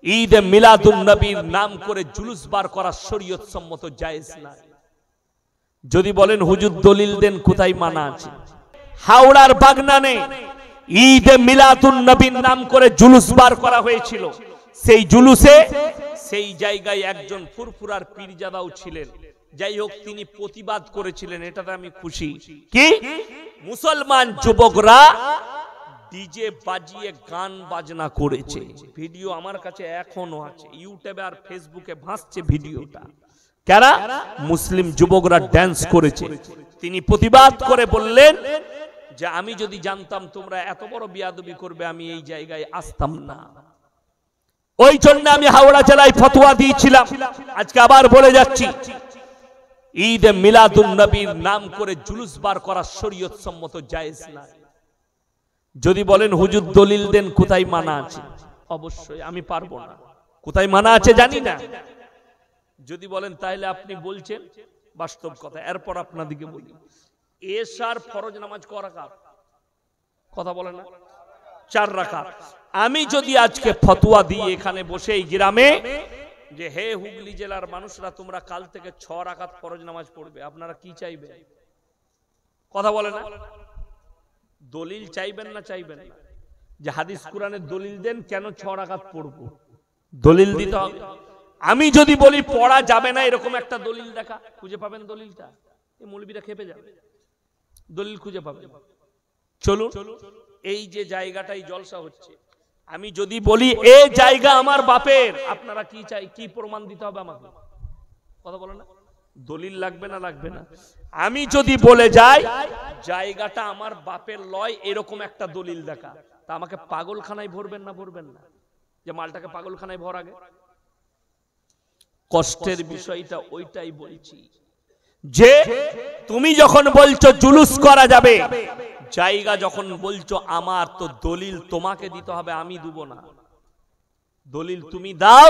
ঈদে মিলাদুন নবীর নাম করে জুলুস বার করা শরীয়ত সম্মত জায়েজ না। যদি বলেন হুজুর দলিল দেন, কোথায় মানা আছে? হাওড়ার বাগনানে ঈদে মিলাদুন নবীর নাম করে জুলুস বার করা হয়েছিল। সেই জুলুসে সেই জায়গায় একজন ফুরফুরার পীরজাদাও ছিলেন। যাই হোক, তিনি প্রতিবাদ করেছিলেন, এটাতে আমি খুশি। কি মুসলমান যুবকরা ডিজে বাজিয়ে গান বাজনা করেছে, ভিডিও আমার কাছে এখনো আছে, ইউটিউবে আর ফেসবুকে ভাসছে ভিডিওটা। কারা? মুসলিম যুবকরা ড্যান্স করেছে। তিনি প্রতিবাদ করে বললেন যে আমি যদি জানতাম তোমরা এত বড় বিয়াদবি করবে, আমি এই জায়গায় আসতাম না। ওই জন্য আমি হাওড়া জেলায় ফতোয়া দিয়েছিলাম, আজকে আবার বলে যাচ্ছি, ঈদে মিলাদুন নবীর নাম করে জুলুস বার করা শরীয়ত সম্মত জায়েজ না। যদি বলেন হুজুর দলিল দেন, কোথায় মানা আছে? অবশ্যই আমি পারবো না, কোথায় মানা আছে জানি না। যদি বলেন তাহলে আপনি বলছেন বাস্তব কথা। এরপর আপনাদেরকে বলি, এশার ফরজ নামাজ ক রাকাত? কথা বলে না, 4 রাকাত। আমি যদি আজকে ফতোয়া দিই এখানে বসে এই গ্রামে যে হে হুগলি জেলার মানুষরা, তোমরা কাল থেকে 6 রাকাত ফরজ নামাজ পড়বে, আপনারা কি চাইবেন? কথা বলে না। দলিল চাইবেন না চাইবেন না? যে হাদিস কোরআনের দলিল দেন, কেন 6 রাকাত পড়বো? দলিল দিতে হবে। আমি যদি বলি পড়া যাবে না, এরকম একটা দলিল দেখা, খুঁজে পাবেন দলিলটা? এই মৌলবীরা খেপে যাবে, দলিল খুঁজে পাবেন। চলুন, এই যে জায়গাটাই জলসা হচ্ছে, আমি যদি বলি এই জায়গা আমার বাপের, আপনারা কি চাই, কি প্রমাণ দিতে হবে আমাকে? কথা বলে না। দলিল লাগবে না? লাগবে না। আমি যদি বলে যাই জায়গাটা আমার বাপের লয়, এরকম একটা দলিল দেখা, তা আমাকে পাগলখানায় ভরবেন না? ভরবেন না? যে মালটাকে পাগলখানায় ভর আগে। কষ্টের বিষয়টা ওইটাই বলছি, যে তুমি যখন বলছো জুলুস করা যাবে, জায়গা যখন বলছো আমার, তো দলিল তোমাকে দিতে হবে, আমি দেব না। দলিল তুমি দাও।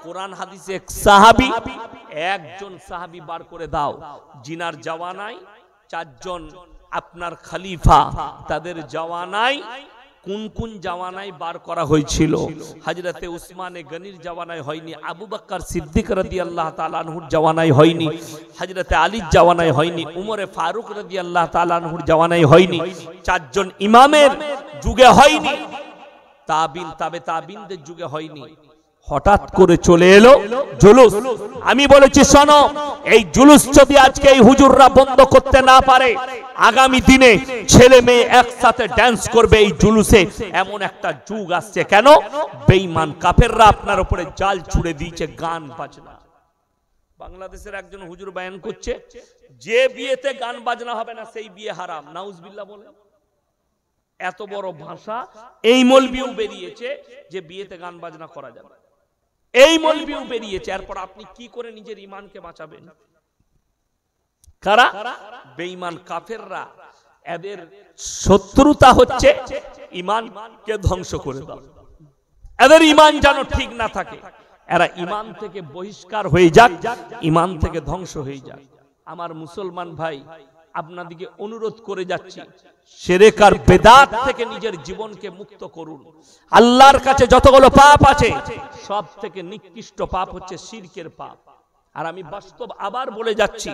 কোরআন হাদিসে একজন সাহাবী বার করে দাও, জিনার জাওয়ানায় 4 জন আপনার খলিফা, তাদের জাওয়ানায় কোন কোন জাওয়ানায় বার করা হয়েছিল? হযরতে উসমানে গনির জাওয়ানায় হয়নি, আবু বকর সিদ্দিক রাদিয়াল্লাহু তাআলা আনহুর জাওয়ানায় হয়নি, হযরতে আলীর জাওয়ানায় হয়নি, উমরে ফারুক রাদিয়াল্লাহু তাআলা আনহুর জাওয়ানায় হয়নি, 4 জন ইমামের যুগে হয়নি, তাবিন তাবে তাবিনদের যুগে হয়নি। হঠাৎ করে চলে এলো জুলুস। আমি বলেছি শোনো, এই জুলুস যদি আজকে এই হুজুররা বন্ধ করতে না পারে, আগামী দিনে ছেলে মেয়ে একসাথে ড্যান্স করবে এই জুলুসে। এমন একটা যুগ আসছে, কেন? বেঈমান কাফেররা আপনার উপরে জাল ছুড়ে দিয়েছে গান বাজনা। বাংলাদেশের একজন হুজুর বয়ান করছে, যে বিয়েতে গান বাজনা হবে না সেই বিয়ে হারাম। নাউজুবিল্লাহ বলে। এত বড় ভাষা। এই মৌলবিও বেরিয়েছে যে বিয়েতে গান বাজনা করা যাবে, এই মৌলবিও বেরিয়েছে। এরপর আপনি কি করে নিজের ঈমানকে বাঁচাবেন? কারা? বেঈমান কাফেররা। এদের শত্রুতা হচ্ছে ঈমানকে ধ্বংস করে দাও। এদের ঈমান যেন ঠিক না থাকে, এরা ঈমান থেকে বহিষ্কার হয়ে যাক, ঈমান থেকে ধ্বংস হয়ে যাক। আমার মুসলমান ভাই, আপনাদেরকে অনুরোধ করে যাচ্ছি, শিরক আর বিদআত থেকে নিজের জীবনকে মুক্ত করুন। আল্লাহর কাছে যতগুলো পাপ আছে, সব থেকে নিকৃষ্ট পাপ হচ্ছে শিরকের পাপ। আর আমি বাস্তব আবার বলে যাচ্ছি,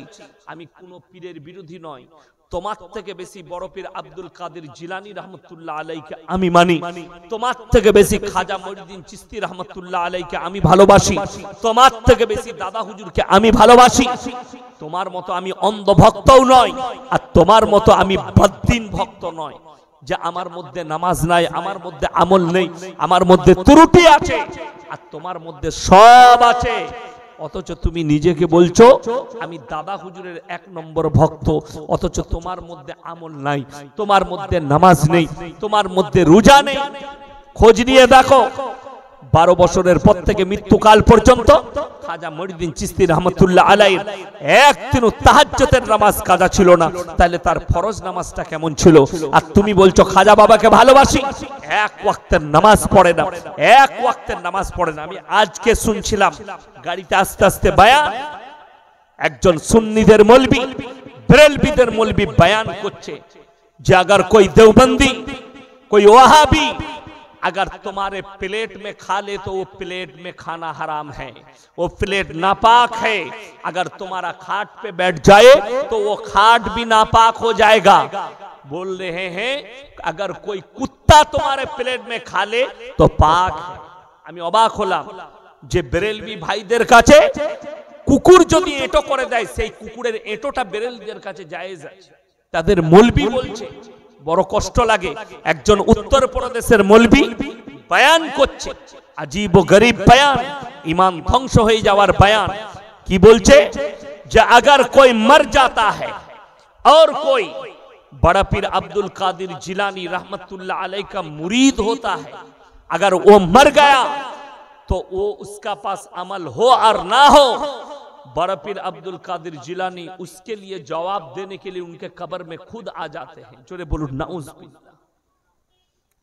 আমি কোন পীরের বিরোধী নয়। তোমার থেকে বেশি বড় পীর আব্দুল কাদের জিলানী রহমতুল্লাহ আলাইকে আমি মানি, তোমার থেকে বেশি খাজা মঈনুদ্দিন চিশতি রহমতুল্লাহ আলাইকে আমি ভালোবাসি, তোমার থেকে বেশি দাদা হুজুরকে আমি ভালোবাসি। তোমার মতো আমি অন্ধ ভক্তও নয়, আর তোমার মতো আমি বদ্দিন ভক্ত নয়, যে আমার মধ্যে নামাজ নাই, আমার মধ্যে আমল নেই, আমার মধ্যে ত্রুটি আছে, আর তোমার মধ্যে সব আছে। অথচ তুমি নিজেকে বলছো আমি দাদা হুজুরের 1 নম্বর ভক্ত, অথচ তোমার মধ্যে আমল নাই, তোমার মধ্যে নামাজ নেই, তোমার মধ্যে রোজা নেই। খোঁজ নিয়ে দেখো, 12 বছরের পর থেকে মৃত্যুকাল পর্যন্ত খাজা মঈনুদ্দিন চিশতি রহমতুল্লাহ আলাইহির একদিনও তাহাজ্জুদের নামাজ কাজা ছিল না, তাহলে তার ফরজ নামাজটা কেমন ছিল? আর তুমি বলছো খাজা বাবাকে ভালোবাসি, 1 ওয়াক্তের নামাজ পড়ে না, 1 ওয়াক্তের নামাজ পড়ে না। আমি আজকে শুনছিলাম গাড়িতে আস্তে আস্তে বয়ান, একজন সুন্নিদের মৌলবি, বেরেলভিদের মৌলবি বয়ান করছে যে अगर कोई देवबंदी, कोई वहाबी अगर तुम्हारे प्लेट में खा ले तो वो प्लेट में खाना हराम है, वो प्लेट नापाक है। अगर तुम्हारा खाट पे बैठ जाए तो वो खाट भी नापाक हो जाएगा। बोल रहे हैं अगर कोई कुत्ता तुम्हारे प्लेट में खा ले तो पाक है। আমি অবাক হলাম যে বেরেলভি ভাইদের কাছে কুকুর যদি এঁটো করে দেয় সেই কুকুরের এঁটোটা বেরেলভিদের কাছে জায়েজ আছে। তাদের মৌলভি বলছে, বড় কষ্ট লাগে। একজন উত্তর প্রদেশের মৌলভি বয়ান করছে, আজীব ও গরিব বয়ান, ঈমান ধ্বংস হয়ে যাওয়ার বয়ান। কি বলছে যে अगर कोई मर जाता है और कोई बड़ा पीर अब्दुल कादिर जिलानी रहमतुल्लाह अलैह का मुरीद होता है, अगर वो मर गया तो वो उसका पास अमल हो और ना हो, बड़ा पीर अब्दुल कादिर जिलानी उसके लिए जवाब देने के लिए उनके कब्र में खुद आ जाते हैं। जोरे बोलो नाउजुबिल्लाह।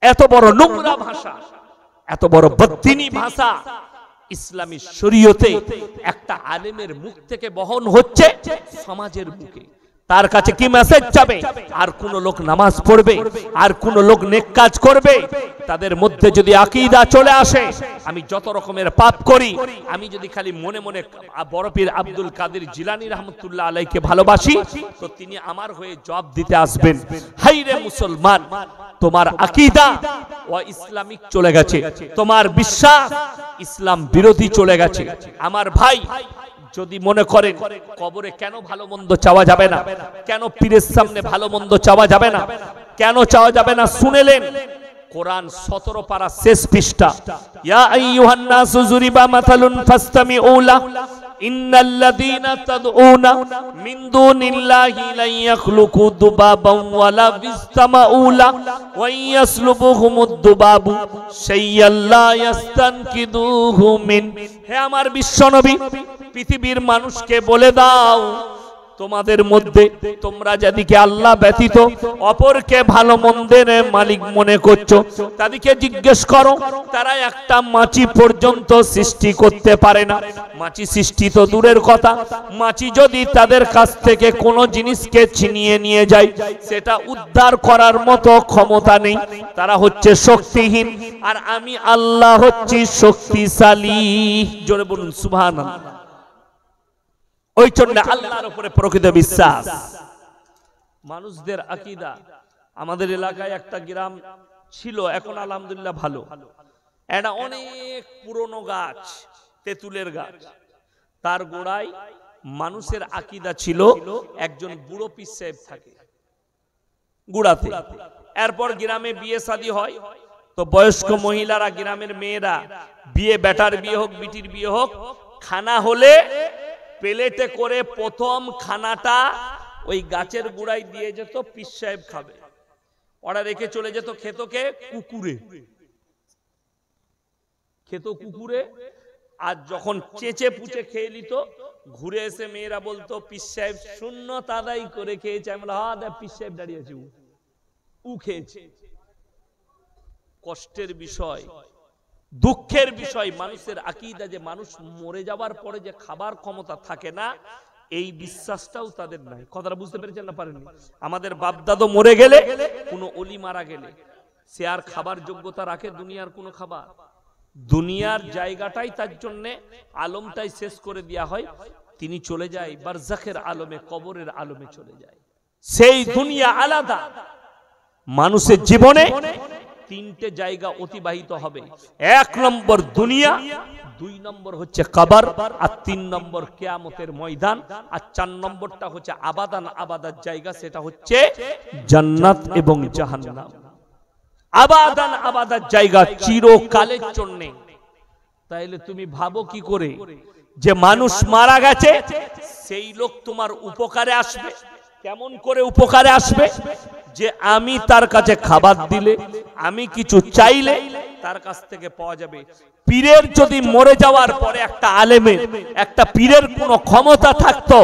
এত বড় নোংরা ভাষা, এত বড় বদদিনী ভাষা ইসলামী শরীয়তে একটা আলেমের মুখ থেকে বহন হচ্ছে সমাজের মুখে। তার কাছে কি মেসেজ যাবে? আর কোন লোক নামাজ পড়বে, আর কোন লোক নেক কাজ করবে, তাদের মধ্যে যদি আকীদা চলে আসে আমি যত রকমের পাপ করি, আমি যদি খালি মনে মনে বড় পীর আব্দুল কাদের জিলানী রহমতুল্লাহ আলাইকে ভালোবাসি তো তিনি আমার হয়ে জবাব দিতে আসবেন। হাই রে মুসলমান, তোমার আকীদা ও ইসলামিক চলে গেছে, তোমার বিশ্বাস ইসলাম বিরোধী চলে গেছে। আমার ভাই যদি মনে করেন কবরে কেন ভালো মন্দ চাওয়া যাবে না, কেন পীরের সামনে ভালো মন্দ চাওয়া যাবে না, কেন চাওয়া যাবে না শুনেলেন কোরআন 17 পারা শেষ পৃষ্ঠা, ইয়া আইয়ুহান নাসু যুরিবা মাসালুন ফাসতামিউ লা ইন্নাল্লাযীনা তাদউনা মিন দুনিল্লাহি লা ইয়াখলুকু দুবাবান ওয়ালা বিসতামাউ লা ওয়া ইয়াসলুবুহুমুদ দুবাবু শাইয়াল লা ইস্তানকিদুহু মিন। হে আমার বিশ্বনবী, পৃথিবীর মানুষকে বলে দাও তোমাদের মধ্যে তোমরা যাদেরকে আল্লাহ ব্যতীত অপরকে ভালো মন্দের মালিক মনে করছো তাদেরকে জিজ্ঞেস করো, তারা একটা মাছি পর্যন্ত সৃষ্টি করতে পারে না। মাছি সৃষ্টি তো দূরের কথা, মাছি যদি তাদের কাছ থেকে কোনো জিনিসকে ছিনিয়ে নিয়ে যায় সেটা উদ্ধার করার মতো ক্ষমতা নেই, তারা হচ্ছে শক্তিহীন, আর আমি আল্লাহ হচ্ছি শক্তিশালী। জোরে বলুন সুবহানাল্লাহ। ওই জন্য আল্লাহর উপরে প্রকৃত বিশ্বাস। মানুষদের আকীদা, আমাদের এলাকায় একটা গ্রাম ছিল, এখন আলহামদুলিল্লাহ ভালো, এটা অনেক পুরনো গাছ, তেঁতুলের গাছ, তার গোড়ায় মানুষের আকীদা ছিল একজন বুড়ো পীর সাহেব থাকে গোড়াতে। এরপর গ্রামে বিয়ে শাদী হয় তো বয়স্ক মহিলারা, গ্রামের মেয়েরা বিয়ে, বেটার বিয়ে হোক বিটির বিয়ে হোক, খানা হলে প্লেটে করে প্রথম খানাটা ওই গাছের গুড়ায় দিয়ে যেত, পীর সাহেব খাবে, ওরা রেখে চলে যেত খেতকে কুকুরে, খেত কুকুরে। আর যখন চেঁচে পুচে খেয়ে নিত, ঘুরে এসে মেয়েরা বলতো পীর সাহেব সুন্নত আদায় করে খেয়েছে। আমরা হ্যাঁ দেখ পীর সাহেব দাঁড়িয়ে আছে, উ খেয়েছে। কষ্টের বিষয়, দুঃখের বিষয় মানুষের আকীদা যে মানুষ মরে যাবার পরে যে খাবার ক্ষমতা থাকে না, এই বিশ্বাসটাও তাদের নাই। কথাটা বুঝতে পেরেছেন না পারেননি? আমাদের বাপদাদা মরে গেলে, কোনো ওলি মারা গেলে সে আর খাবার যোগ্যতা রাখে দুনিয়ার কোনো খাবার? দুনিয়ার জায়গাটাই তার জন্য আলমটাই শেষ করে দেয়া হয়, তিনি চলে যায় বারজাখের আলমে, কবরের আলমে চলে যায়। সেই দুনিয়া আলাদা। মানুষের জীবনে তিনটে জায়গা অতিবাহিত হবে, 1 নম্বর দুনিয়া, 2 নম্বর হচ্ছে কবর, আর 3 নম্বর কিয়ামতের ময়দান, আর 4 নম্বরটা হচ্ছে আবাদান আবাদার জায়গা, সেটা হচ্ছে জান্নাত এবং জাহান্নাম। আবাদান আবাদার জায়গা চিরকালের জন্য। তাইলে তুমি ভাবো কি করে যে মানুষ মারা গেছে সেই লোক তোমার উপকারে আসবে? কেমন করে উপকারে আসবে? যে আমি তার কাছে খাবার দিলে, আমি কিছু চাইলে তার কাছ থেকে পাওয়া যাবে। পীরের যদি মরে যাওয়ার পরে একটা আলেমের, একটা পীরের কোনো ক্ষমতা থাকতো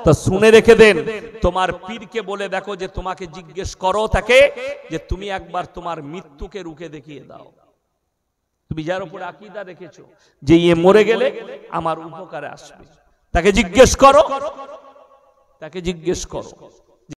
তো শুনে রেখে দেন, তোমার পীরকে বলে দেখো যে তোমাকে জিজ্ঞেস করো তাকে যে তুমি একবার তোমার মৃত্যুকে রুখে দেখিয়ে দাও। তুমি যার উপরে আকীদা রেখেছো যে এ মরে গেলে আমার উপকারে আসবে, তাকে জিজ্ঞেস করো, তাকে জিজ্ঞেস করো।